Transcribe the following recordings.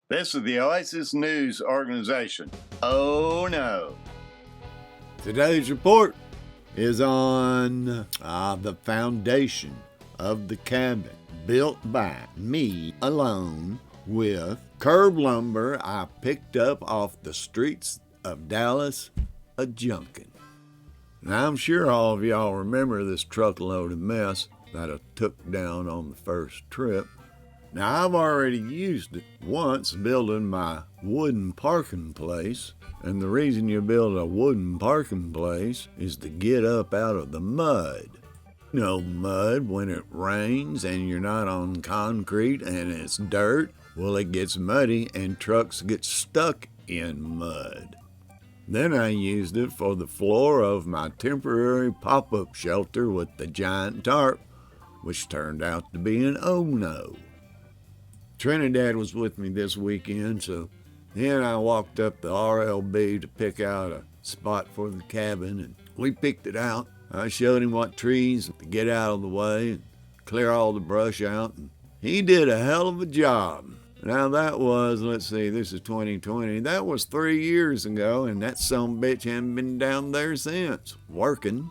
This is the OASIS News Organization. Oh no. Today's report is on the foundation of the cabin, built by me alone with curb lumber I picked up off the streets of Dallas a junkin'. Now I'm sure all of y'all remember this truckload of mess that I took down on the first trip. Now I've already used it once building my wooden parking place, and the reason you build a wooden parking place is to get up out of the mud. You know, mud, when it rains and you're not on concrete and it's dirt, well, it gets muddy and trucks get stuck in mud. Then I used it for the floor of my temporary pop-up shelter with the giant tarp, which turned out to be an oh-no. Trinidad was with me this weekend, so he and I walked up the RLB to pick out a spot for the cabin, and we picked it out. I showed him what trees to get out of the way and clear all the brush out, and he did a hell of a job. Now that was, let's see, this is 2020. That was 3 years ago, and that sumbitch hadn't been down there since, working.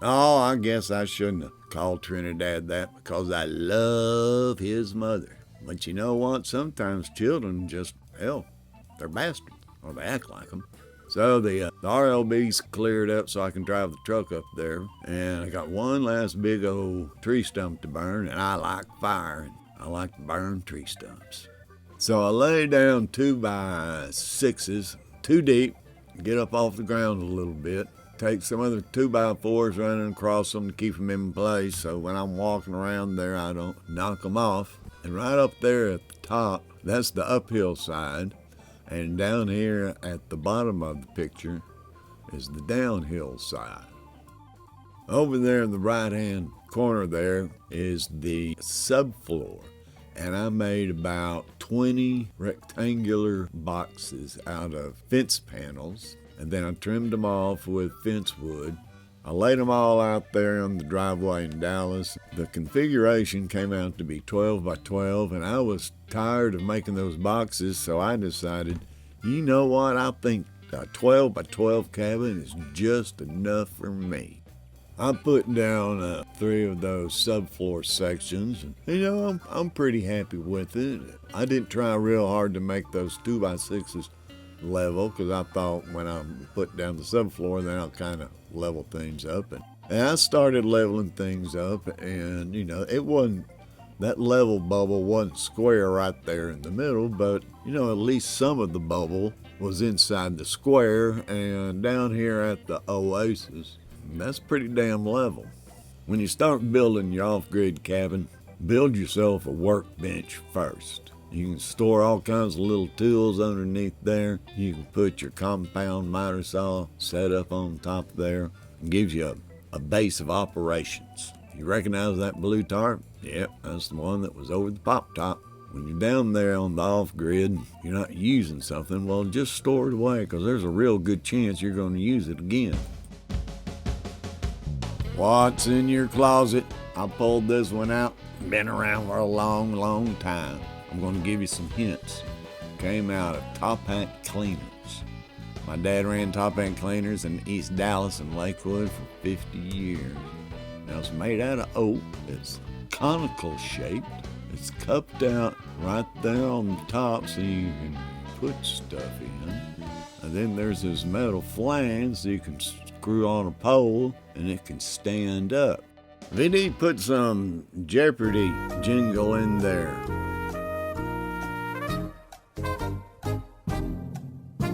Oh, I guess I shouldn't have called Trinidad that because I love his mother. But you know what? Sometimes children just, hell, they're bastards, or they act like them. So the RLB's cleared up so I can drive the truck up there. And I got one last big old tree stump to burn, and I like fire, and I like to burn tree stumps. So I lay down 2x6s, 2 deep, get up off the ground a little bit. Take some other 2x4s running across them to keep them in place so when I'm walking around there I don't knock them off. And right up there at the top, that's the uphill side. And down here at the bottom of the picture is the downhill side. Over there in the right-hand corner there is the subfloor. And I made about 20 rectangular boxes out of fence panels. And then I trimmed them off with fence wood. I laid them all out there on the driveway in Dallas. The configuration came out to be 12 by 12, and I was tired of making those boxes, so I decided, you know what, I think a 12 by 12 cabin is just enough for me. I put down 3 of those subfloor sections, and you know, I'm pretty happy with it. I didn't try real hard to make those 2x6s level because I thought when I put down the subfloor then I'll kind of level things up, and I started leveling things up, and you know, it wasn't, that level bubble wasn't square right there in the middle, but you know, at least some of the bubble was inside the square. And down here at the OASIS, that's pretty damn level. When you start building your off-grid cabin, build yourself a workbench first. You can store all kinds of little tools underneath there. You can put your compound miter saw set up on top there. It gives you a base of operations. You recognize that blue tarp? Yep, that's the one that was over the pop top. When you're down there on the off-grid, you're not using something, well, just store it away because there's a real good chance you're going to use it again. What's in your closet? I pulled this one out. Been around for a long, long time. I'm going to give you some hints. Came out of Top Hat Cleaners. My dad ran Top Hat Cleaners in East Dallas and Lakewood for 50 years. Now it's made out of oak. It's conical shaped. It's cupped out right there on the top so you can put stuff in. And then there's this metal flange so you can screw on a pole and it can stand up. Vinny put some Jeopardy jingle in there.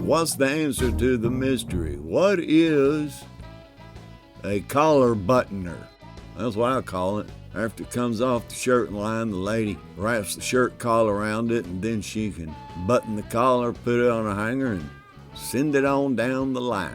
What's the answer to the mystery? What is a collar buttoner? That's what I call it. After it comes off the shirt line, the lady wraps the shirt collar around it, and then she can button the collar, put it on a hanger, and send it on down the line.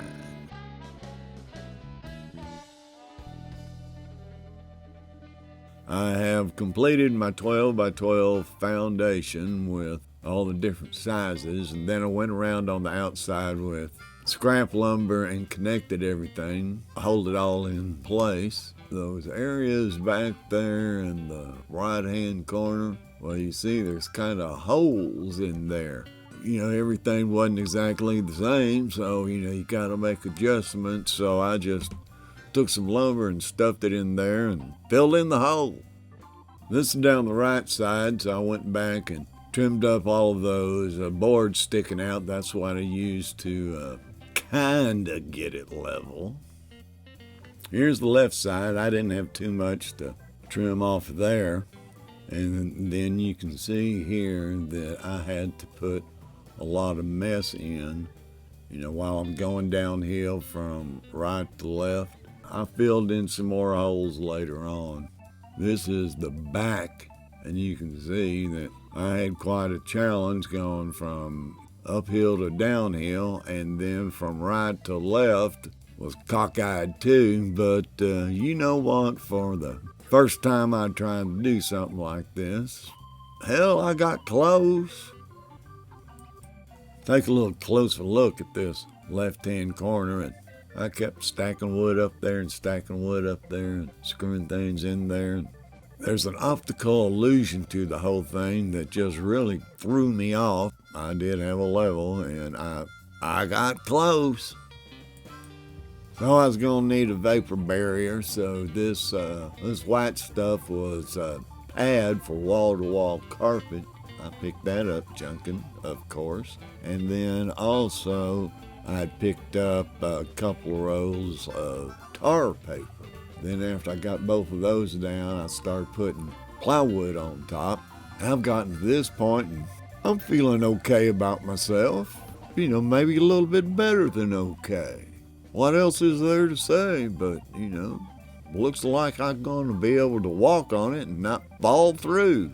I have completed my 12 by 12 foundation with all the different sizes, and then I went around on the outside with scrap lumber and connected everything, hold it all in place. Those areas back there in the right hand corner, Well, you see, there's kind of holes in there. You know, everything wasn't exactly the same, so, you gotta make adjustments. So I just took some lumber and stuffed it in there and filled in the hole. This is down the right side, so I went back and trimmed up all of those boards sticking out. That's what I used to kinda get it level. Here's the left side. I didn't have too much to trim off there. And then you can see here that I had to put a lot of mess in, while I'm going downhill from right to left. I filled in some more holes later on. This is the back, and you can see that I had quite a challenge going from uphill to downhill, and then from right to left was cockeyed too. But you know what, for the first time I tried to do something like this, hell, I got close. Take a little closer look at this left-hand corner, and I kept stacking wood up there and stacking wood up there and screwing things in there. There's an optical illusion to the whole thing that just really threw me off. I did have a level, and I got close. So I was gonna need a vapor barrier, so this white stuff was a pad for wall-to-wall carpet. I picked that up junkin', of course. And then also I picked up a couple rolls of tar paper. Then after I got both of those down, I started putting plywood on top. I've gotten to this point and I'm feeling okay about myself. Maybe a little bit better than okay. What else is there to say? But, looks like I'm going to be able to walk on it and not fall through.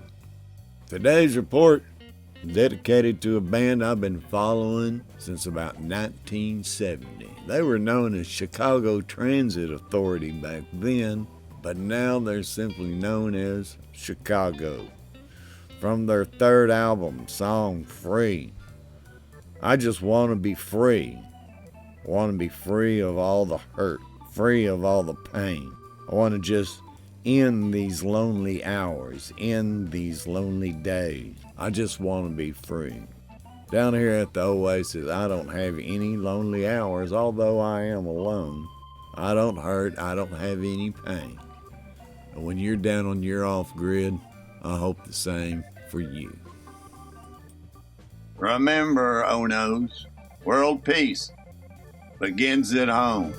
Today's report is dedicated to a band I've been following since about 1970. They were known as Chicago Transit Authority back then, but now they're simply known as Chicago. From their third album, song Free, I just want to be free. I want to be free of all the hurt, free of all the pain. I want to just end these lonely hours, end these lonely days. I just want to be free. Down here at the OASIS, I don't have any lonely hours, although I am alone. I don't hurt, I don't have any pain. And when you're down on your off-grid, I hope the same for you. Remember, Onos, world peace begins at home.